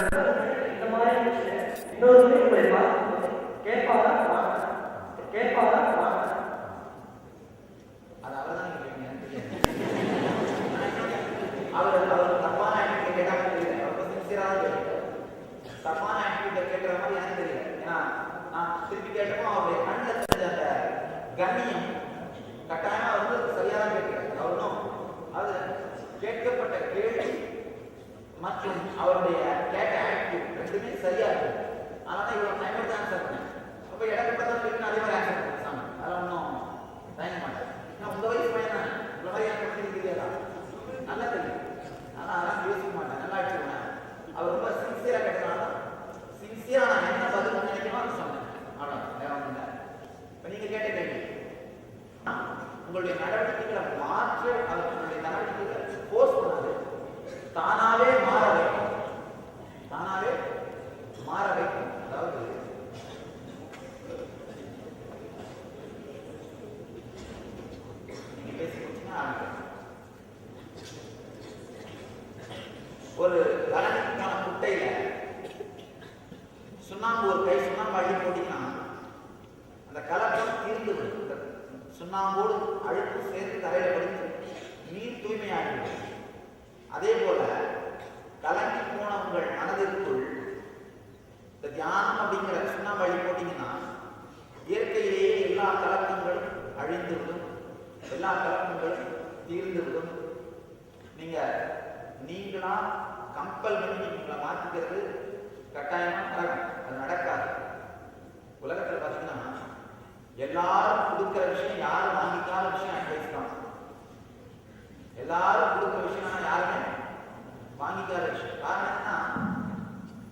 இந்த மாதிரி இன்னொரு உங்களை பார்க்கும்போது கேட்பாரா கேட்பாரா அது அவர்தான் அவர் தப்பான ஆக்டிவிட்டி கேட்டாம தெரியல. அவர் சின்சியராக கேட்கல. தப்பான ஆக்டிவிட்டி கேட்கிற மாதிரி எனக்கு தெரியல. ஏன்னா நான் திருப்பி கேட்டப்போ அவருடைய கண்ணில் தெரிஞ்ச அந்த கண்ணியம் கட்டாயமா வந்து சரியாக கேட்கிறார். அவரும் அது கேட்கப்பட்ட கேள்வி மற்றும் அவருடைய கேட்ட ஆக்டிவிட்டி ரெண்டுமே சரியா இருக்கு. அதனால இவர் டைம் தான் ஆன்சர் பண்ணேன். அப்போ எனக்கு பார்த்தா அதே மாதிரி ஆன்சர் பண்ணேன். அதெல்லாம் ஒன்றும் தயங்க மாட்டேன். நான் உங்க வயசு பையன் தான் இந்த மாதிரி எனக்கு பண்ணி தெரியாதா நல்லா தெரியும். ஆனால் அதெல்லாம் யோசிக்க மாட்டேன். நல்லா அடிச்சுடுவேன். அவர் ரொம்ப சின்சியராக கேட்டதுனால சின்சியரா நான் என்ன பதில் நினைக்கணும் அது சொன்னேன். அவ்வளோ வேற ஒன்றும் இல்லை. இப்போ நீங்க கேட்ட கேள்வி உங்களுடைய நடவடிக்கைகளை மாற்ற அவர்களுடைய நடவடிக்கைகளை போர்ஸ் பண்ணாது, தானாவே மாற வைக்கும். தானாவே மாற வைக்கும். அதாவது நீங்க பேசி முடிச்சுன்னா ஒரு கலனுக்கான குட்டையில சுண்ணாம்பு ஒரு கை சுண்ணாம்பு அள்ளி போட்டீங்கன்னா அந்த கலக்கம் தீர்ந்து விடும். சுண்ணாம்போடு அழுக்கு சேர்ந்து தரையில படித்து நீர் தூய்மையாகிவிடும். அதே போல கலங்கி போன உங்கள் மனதிற்குள் இந்த தியானம் அப்படிங்கிற சுண்ணாம்பு அள்ளி போட்டீங்கன்னா இயற்கையிலேயே எல்லா கலக்கங்களும் அழிந்துவிடும், எல்லா கலக்கங்களும் தீர்ந்துவிடும். நீங்களா கம்பல் பண்ணி உங்களை மாற்றிக்கிறது கட்டாயமா நடக்கும். அது நடக்காது. உலகத்தில் பார்த்தீங்கன்னா எல்லாரும் கொடுக்கிற விஷயம் யாரும் வாங்கிக்காத விஷயம் அட்வைஸ் தான். எல்லாரும் கொடுக்கிற விஷயம் யாருமே வாங்கிக்காத விஷயம். காரணம் என்ன?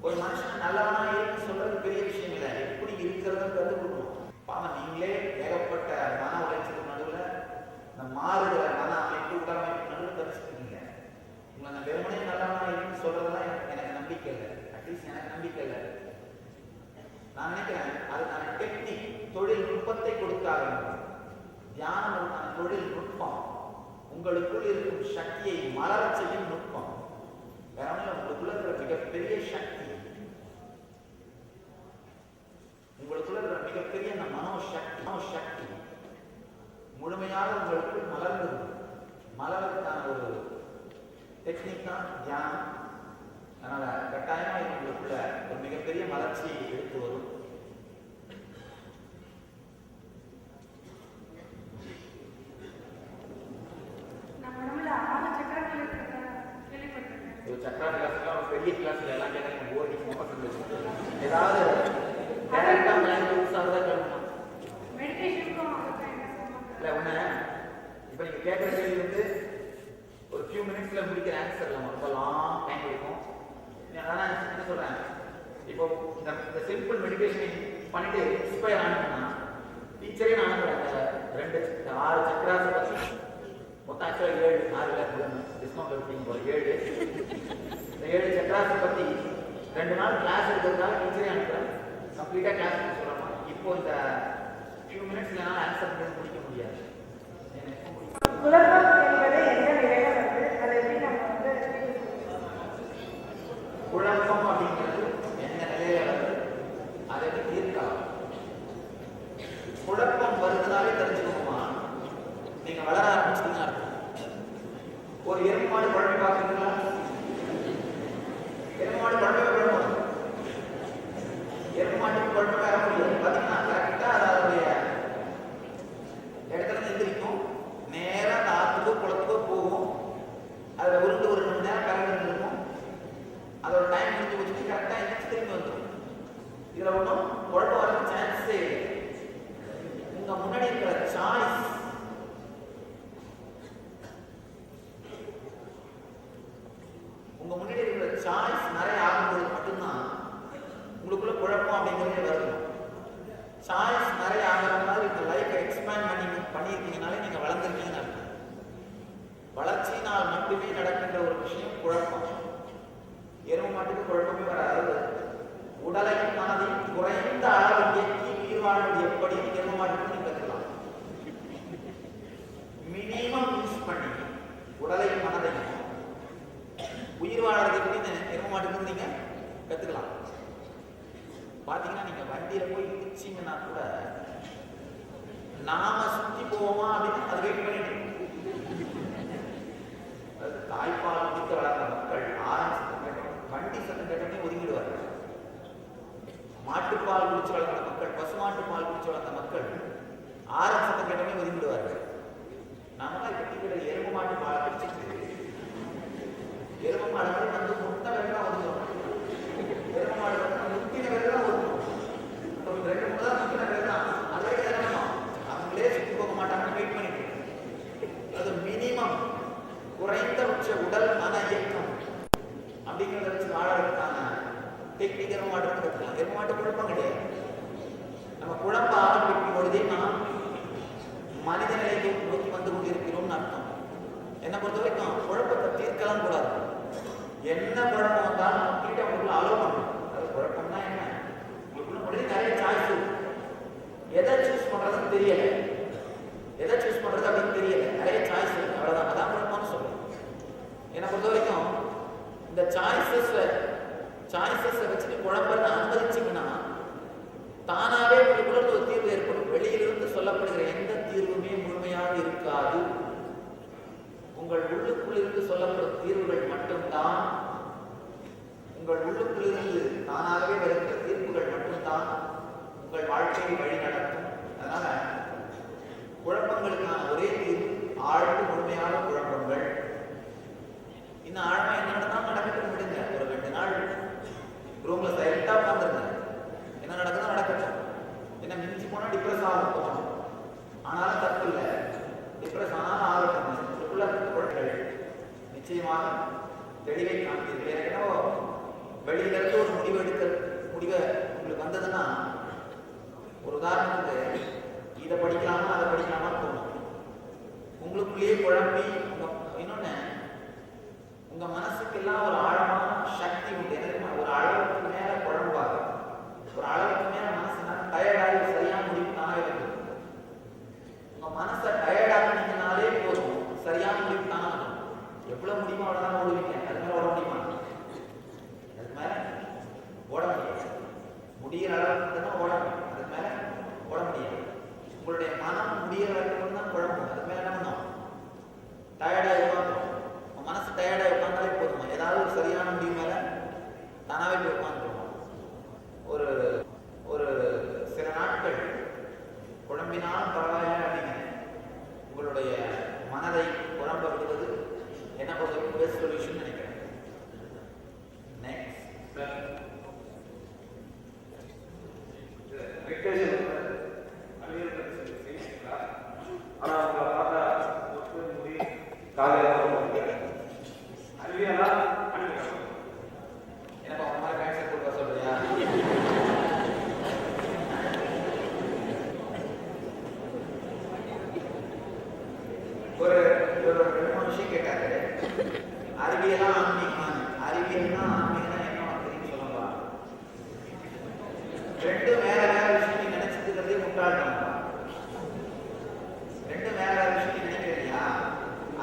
ஒரு மனுஷன் நல்லவனா இருக்கு சொல்றது பெரிய விஷயம் இல்லை, எப்படி இருக்கிறது கற்றுக் கொடுக்கணும். பாவம் நீங்களே ஏகப்பட்ட மன உளைச்சலுக்கு நடுவில் இந்த மாறுகிற மன அமைப்பு உடல் அமைப்பு நடுவில் தரிசிக்கிறீங்க. உங்களை அந்த வெறுமனே நல்லவனா இருக்குன்னு சொல்றதெல்லாம் எனக்கு நம்பிக்கை இல்லை. அட்லீஸ்ட் எனக்கு நம்பிக்கை இல்லை. நான் நினைக்கிறேன் அதுக்கான டெக்னிக் தொழில்நுட்பத்தை கொடுத்தாங்க. தியானம் அதுக்கான தொழில்நுட்பம், உங்களுக்குள் இருக்கும் சக்தியை மலர செய்யும் நுட்பம். வேற உங்களுக்குள்ள இருக்கிற மிகப்பெரிய சக்தி, உங்களுக்குள்ள இருக்கிற மிகப்பெரிய அந்த மனோசக்தி முழுமையாக உங்களுக்குள் மலர்ந்தது. மலர்றதுக்கான ஒரு டெக்னிக் தான் தியானம். அதனால கட்டாயமா உங்களுக்குள்ள ஒரு மிகப்பெரிய மலர்ச்சியை எடுத்து வரும். சக்கரா கிளாஸ்லாம் பெரிய கிளாஸ்ல எல்லாம் கேட்க ஓடி ஏதாவது இல்லை ஒன்று இப்போ நீங்கள் கேட்குற கேள்வி வந்து ஒரு ஃபியூ மினிட்ஸில் முடிக்கிற ஆன்சர் இல்லை, ரொம்ப லாங் டைம் இருக்கும். அதான் என்ன சொல்கிறேன், இப்போ இந்த சிம்பிள் மெடிடேஷன் பண்ணிட்டு இன்ஸ்பயர் ஆனதுன்னா டீச்சரே நான் அனுப்புகிறேன். 6 சக்கராஸை பற்றி மொத்தம் ஆக்சுவலாக 7 டிஸ்கவுண்ட் எடுப்பீங்க போல 7 இந்த 7 சக்கராஸை பற்றி 2 நாள் கிளாஸ் எடுக்கிறதுக்காக டீச்சரே அனுப்புகிறேன். கம்ப்ளீட்டாக கிளாஸ் சொல்கிறோமா. இப்போ இந்த ஃபியூ மினிட்ஸ் என்னால் ஆன்சர் பண்ணி முடிக்க முடியாது. குழப்பம் அப்படிங்கிறது எந்த நிலையில வந்து அதை தீர்க்கலாம். குழப்பம் வருதுனாலே தெரிஞ்சுக்கணுமா, நீங்க வளர ஆரம்பிச்சுன்னா ஒரு எருமை மாடு குழம்பு பார்க்குறீங்களா? எருமை மாடு குழம்பு குழம்பு எருமை மாட்டுக்கு குழம்பு வர முடியாது. பார்த்தீங்கன்னா கரெக்டா அதனுடைய இடத்துல எந்திரிக்கும், நேரம் அந்த ஆற்றுக்கோ குளத்துக்கோ போகும். அதில் ஒரு 2 மணி நேரம் கரண்ட் இருக்கும். அதோட டைம் முடிஞ்சு வச்சுட்டு கரெக்டாக எந்திரிச்சு திரும்பி வந்துடும். இதில் ஒன்றும் குழப்பம் வர சான்ஸே இல்லை. உங்க முன்னாடி இருக்கிற சாய்ஸ், உங்க முன்னாடி இருக்கிற சாய்ஸ் நிறைய ஆகும்போது மட்டும்தான் உங்களுக்குள்ள குழப்பம் அப்படிங்கிறதே வரணும். சாய்ஸ் நிறைய ஆகிற மாதிரி இந்த லைஃப்பை எக்ஸ்பேண்ட் பண்ணியிருக்கீங்கனாலே நீங்க வளர்ந்துருக்கீங்கன்னு அர்த்தம். வளர்ச்சியினால் மட்டுமே நடக்கின்ற ஒரு விஷயம் குழப்பம். எருமை மாட்டுக்கு குழப்பமே வராது. உடலையும் மனதையும் குறைந்த அளவு இயக்கி உயிர் வாழ்வது எப்படி எருமை மாட்டுக்கு நீங்க கற்றுக்கலாம். மினிமம் யூஸ் பண்ணி உடலையும் மனதையும் உயிர் வாழறது எப்படி எருமை மாட்டுக்கு நீங்க கத்துக்கலாம். பாத்தீங்கன்னா நீங்க வண்டியில போய் இடிச்சீங்கன்னா கூட நாம சுத்தி போவோமா அப்படின்னு அதை வெயிட் பண்ணிட்டு தாய்ப்பால் குடிக்க வளர்ந்த மக்கள் வண்டி சத்தம் கேட்டோடனே ஒதுங்கிடுவார்கள். மாட்டுப்பால் குடிச்சு வளர்ந்த மக்கள், பசுமாட்டு பால் குடிச்சு வளர்ந்த மக்கள் ஆரம்ப சத்தம் கேட்டோடனே ஒதுங்கிடுவார்கள். நாமெல்லாம் இப்ப எருமை மாட்டு பால் குடிச்சிட்டு எருமை மாடு வந்து முட்டை வேண்டாம் ஒதுங்குவோம். எருமை மாடு வந்து முத்தின வேண்டாம் ஒதுங்குவோம். 2 3 தான் முத்தின வேண்டாம். அதே இறங்கணும். அவங்களே சுற்றி போக மாட்டாங்கன்னு வெயிட் பண்ணிட்டு அது மினிமம் குறைந்தபட்ச உடல் மன இயக்கம் அப்படிங்கிறத வச்சு வாழறதுக்கான டெக்னிக் எருமை மாட்டு கற்றுக்கலாம். எருமை மாட்டு குழப்பம் கிடையாது. நம்ம குழப்ப ஆரம்பிக்கும் பொழுதே நாம் மனித நிலையை நோக்கி வந்து கொண்டிருக்கிறோம்னு அர்த்தம். என்னை பொறுத்த வரைக்கும் குழப்பத்தை தீர்க்கலாம் கூடாது. என்ன குழப்பம் வந்தாலும் நம்ம கிட்ட உங்களுக்குள்ள அலோவ் பண்ணணும். அது குழப்பம்னா என்ன, உங்களுக்குள்ள முடிஞ்சு நிறைய சாய்ஸ் இருக்கு. எதை சூஸ் பண்றதுன்னு தெரியல, எதை சூஸ் பண்றது அப்படின்னு தெரியல, நிறைய சாய்ஸ் இருக்கு. அவ்வளவுதான், அதான் குழப்பம்னு சொல்லுவோம். என்னை பொறுத்த வரைக்கும் இந்த சாய்ஸஸ் வச்சுட்டு குழப்பத்தை அனுமதிச்சிங்கன்னா தானாவே உங்களுக்குள்ள ஒரு தீர்வு ஏற்படும். வெளியிலிருந்து சொல்லப்படுகிற எந்த தீர்வுமே முழுமையாக இருக்காது. உங்கள் உள்ளுக்குள்ளிருந்து சொல்லப்படும் தீர்வுகள் மட்டும்தான், உங்கள் உள்ளுக்குள்ளிருந்து தானாகவே வருகிற தீர்ப்புகள் மட்டும்தான் உங்கள் வாழ்க்கையை வழி நடத்தும். அதனால குழப்பங்களுக்கான ஒரே தீர்வு ஆழ்ந்து முழுமையான குழப்பங்கள். இன்னும் ஆழமா என்ன நடக்கட்டும் விடுங்க. ஒரு 2 நாள் ரூம்ல சைலண்டா உட்காந்துருங்க. என்ன நடக்குதோ நடக்கட்டும். என்ன மிஞ்சி போனா டிப்ரெஸ் ஆகும். ஆனாலும் தப்பு இல்லை, டிப்ரெஸ் ஆனாலும் ஆகட்டும். உள்ள குழந்தைகள் நிச்சயமாக தெளிவை காண்பீர்கள். ஏற்கனவே வெளியில இருந்து ஒரு முடிவை உங்களுக்கு வந்ததுன்னா, ஒரு உதாரணத்துக்கு இதை படிக்கலாமா அதை படிக்கலாமா தோணும். உங்களுக்குள்ளேயே குழம்பி இன்னொன்னு உங்க மனசுக்கெல்லாம் ஒரு ஆழமான சக்தி உண்டு. ஒரு அளவுக்கு மேல குழம்பாக, ஒரு அளவுக்கு மேல மனசு டயர்டாகி சரியான முடிவு தானே வருது. உங்க மனசை டயர்டாகினாலே போதும், சரியான முடிவு தானே வரும். எவ்வளவு முடியுமோ அவ்வளவுதான் ஓடுவீங்க. அது மேல ஓட முடியுமா? அது மேல ஓட முடியாது. முடிகிற அளவுக்கு தான் ஓட முடியும், அதுக்கு மேல ஓட முடியாது. உங்களுடைய மனம் முடிகிற வரைக்கும் தான் குழம்பும். அதுக்கு மேல என்ன பண்ணும்? டயர்டாக உட்காந்துரும். மனசு டயர்டாக உட்காந்தாலே போதுமா, ஏதாவது ஒரு சரியான முடிவு மேல தானாவே போய் உட்காந்துருவோம். ஒரு சில நாட்கள் குழம்பினாலும் பரவாயில்லை அப்படிங்க உங்களுடைய மனதை குழம்ப விடுவது என்ன பொறுத்த பெஸ்ட் சொல்யூஷன் நினைக்கிறேன். நெக்ஸ்ட் ஆனா உங்களை பார்த்தா முடி காலையில் அறிவியலா எனக்கு அவங்க மாதிரி கேன்சர் கொடுக்க சொல்றியா? ஒரு 2-3 விஷயம் கேட்டாரு. அறிவியலா ஆன்மீகமான, அறிவியல்னா ஆன்மீகம்னா என்ன அப்படின்னு சொல்லலாம். 2 வேற விஷயம் நீ நினைச்சிருக்கிறதே முட்டாள்தான். 2 வேற விஷயம் நினைக்கிறியா,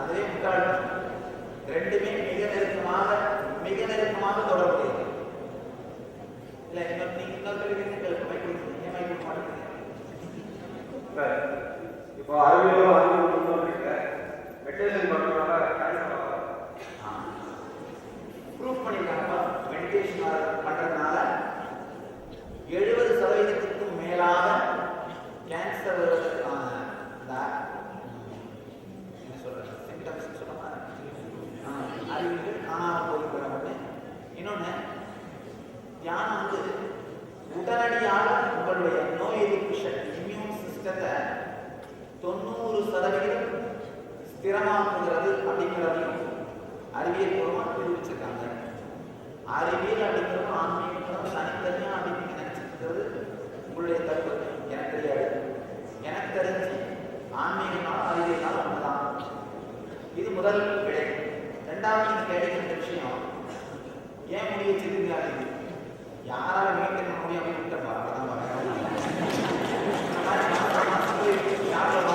அதுவே முட்டாள்தான். 2மே மிக நெருக்கமாக தொடர்புடையது. இல்ல இப்போ அறிவியலும் மெடிடேஷன் பண்றதுனால ப்ரூவ் பண்ணிருக்காங்க. மெடிடேஷன் பண்றதுனால 70% மேலாக கேன்சர் வருவதற்கான என்ன சொல்றது சிம்டம்ஸ் சொல்லுவாங்க, அறிவியல் காணாமல் போய். இன்னொன்னு தியானம் வந்து உடனடியாக உங்களுடைய நோய் எதிர்ப்பு சக்தி, இம்யூன் சிஸ்டத்தை 90% ஸ்திரமாக்குகிறது அப்படிங்கிறதையும் அறிவியல் பூர்வமாக தெரிவிச்சிருக்காங்க. அறிவியல் அப்படிங்கிறது ஆன்மீகம் தனித்தனியா அப்படின்னு நினைச்சிருக்கிறது உங்களுடைய தப்பு. எனக்கு தெரியாது. எனக்கு தெரிஞ்சு ஆன்மீகனால அறிவியல்னால ஒண்ணுதான். இது முதல் விடை. 2வது நீங்க கேட்கிற விஷயம், ஏன் முடி வச்சிருக்கீங்க? யாரால மெயின்டைன் பண்ண முடியாம விட்டப்பா யாரோட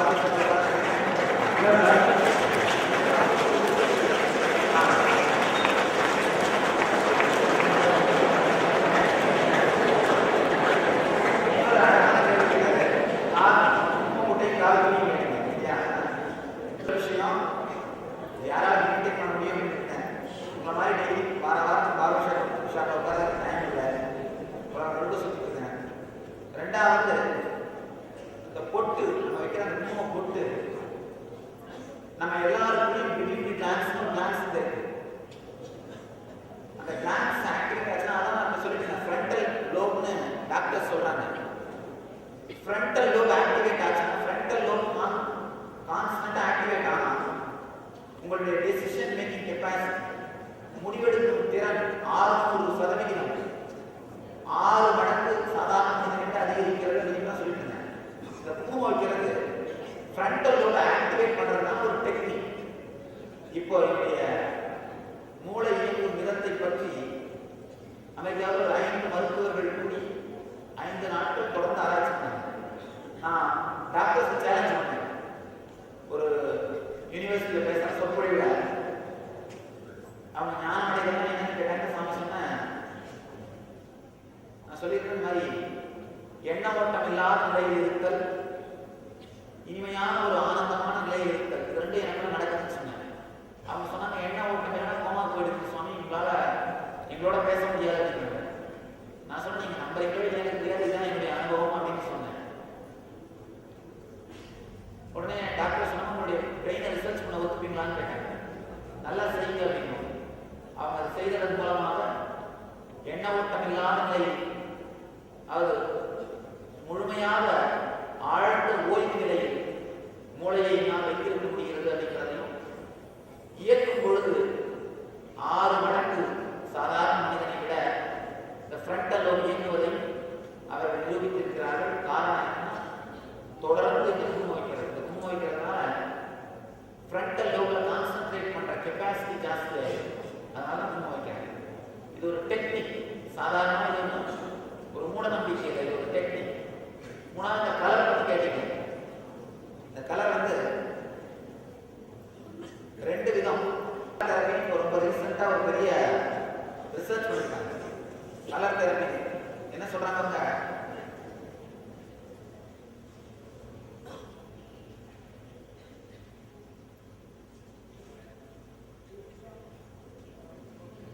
ஃப்ரண்டல் லோப் ஆக்டிவேட் ஆச்சுன்னா, ஃப்ரண்டல் லோப் கான்ஸ்டன்டா ஆக்டிவேட் ஆனா உங்களுடைய டெசிஷன் மேக்கிங் கெப்பாசிட்டி, முடிவெடுக்கும் திறன் 600% 6 மடங்கு சாதாரண மனிதனிட அதிகரிக்கிறது அப்படின்னு தான் சொல்லிட்டு இருந்தேன். இந்த குங்குமம் வைக்கிறது ஃப்ரண்டல் லோபை ஆக்டிவேட் பண்றதுதான் ஒரு டெக்னிக். இப்போ என்னுடைய மூளை இயங்கும் விதத்தை பற்றி அமெரிக்காவில் ஒரு 5 மருத்துவர்கள் கூடி 5 நாட்கள் தொடர்ந்து ஆராய்ச்சி பண்ணாங்க. நான் டாக்டர்ஸ் சேலஞ்ச் பண்ணேன். ஒரு யூனிவர்சிட்டியில் பேசுற சொற்பொழிவுல அவங்க ஞானம் அடைகிறதா என்னன்னு கேட்டாங்க. சாமி சொன்னேன், நான் சொல்லியிருக்கிற மாதிரி எண்ண ஓட்டம் இல்லாத நிலையில் இருத்தல், இனிமையான ஒரு ஆனந்தமான நிலையில் இருத்தல், இது ரெண்டும் எனக்கு நடக்குதுன்னு சொன்னேன். அவங்க சொன்னாங்க, எண்ண ஓட்டம் இல்லைன்னா கோமா போயிடுச்சு சுவாமி, எங்களோட பேச முடியாது. நான் சொன்னேன், நீங்க நம்புறீங்களோ இல்லை எனக்கு தெரியாது, இதுதான் என்னுடைய அனுபவம் அப்படின்னு சொன்னேன். உடனே டாக்டர் சொன்னாங்க, உங்களுடைய பிரெயினை ரிசர்ச் பண்ண ஒத்துப்பீங்களான்னு கேட்டாங்க. நல்லா செய்யுங்க அப்படின்னு. அவங்க அதை செய்ததன் மூலமாக எண்ண ஓட்டம் இல்லாத நிலை, அது முழுமையாக ஆழ்ந்த ஓய்வு நிலையில் மூளையை நாம் வைத்திருக்க முடிகிறது அப்படிங்கிறதையும், இயக்கும் பொழுது 6 மடங்கு சாதாரண மனிதனை விட இந்த ஃப்ரண்டல் லோப் இயங்குவதையும் அவர்கள் நிரூபித்திருக்கிறார்கள். காரணம் என்னன்னா, தொடர்ந்து இந்த குங்குமம் வைக்கிறது. இந்த குங்குமம் வைக்கிறதுனால ஃப்ரண்டல் லோப்ல கான்சென்ட்ரேட் பண்ற கெப்பாசிட்டி ஜாஸ்தி ஆயிடும். அதனால குங்குமம் வைக்கிறாங்க. இது ஒரு டெக்னிக். சாதாரணமாக இது ஒரு மூட நம்பிக்கை இல்லை, இது ஒரு டெக்னிக். மூணாவது கலர் பத்தி கேட்டீங்க. இந்த கலர் வந்து 2 விதம். ரொம்ப ரீசெண்டா ஒரு பெரிய ரிசர்ச் பண்ணிருக்காங்க. கலர் தெரப்பி என்ன சொல்றாங்க, அவங்க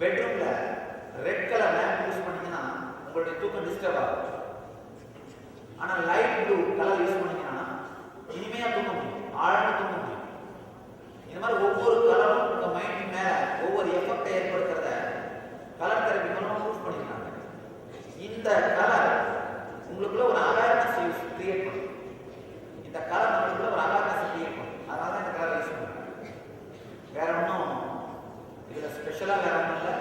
பெட்ரூம்ல ரெட் கலர் லேம்ப் யூஸ் பண்ணீங்கன்னா உங்களுடைய தூக்கம் டிஸ்டர்ப் ஆகும். ஆனா லைட் ப்ளூ கலர் யூஸ் பண்ணீங்கன்னா இனிமையா தூங்க முடியும், ஆழமா தூங்க முடியும். இந்த மாதிரி ஒவ்வொரு கலரும் உங்க மைண்ட் மேல ஒவ்வொரு எஃபெக்டை ஏற்படுத்துறத கலர் தெரப்பி மூலம் யூஸ் பண்ணிருக்காங்க. இந்த கலர் உங்களுக்குள்ள ஒரு அவேர்னஸ் கிரியேட் பண்ணும். இந்த கலர் உங்களுக்குள்ள ஒரு அவேர்னஸ் கிரியேட் பண்ணும். அதனால தான் இந்த கலர் யூஸ் பண்ணுறாங்க. வேற ஒன்றும் இதுல ஸ்பெஷலா வேற ஒன்றும் இல்லை.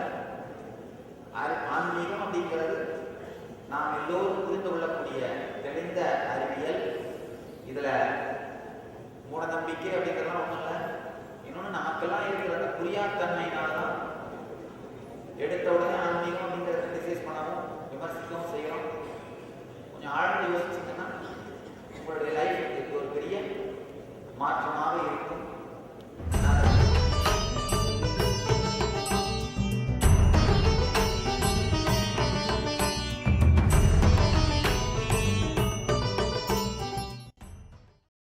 ஆன்மீகம் அப்படிங்கிறது நாம் எல்லோரும் புரிந்து கொள்ளக்கூடிய தெளிந்த அறிவியல். இதுல மூட நம்பிக்கை அப்படிங்கிறதுலாம் ஒன்றும் இல்லை. இன்னொன்று, நமக்கெல்லாம் இருக்கிற அந்த புரியாத்தன்மையினால்தான் எடுத்த உடனே ஆன்மீகம் அப்படிங்கிறத கிரிட்டிசைஸ் பண்ணவும் விமர்சிக்கவும் செய்கிறோம்.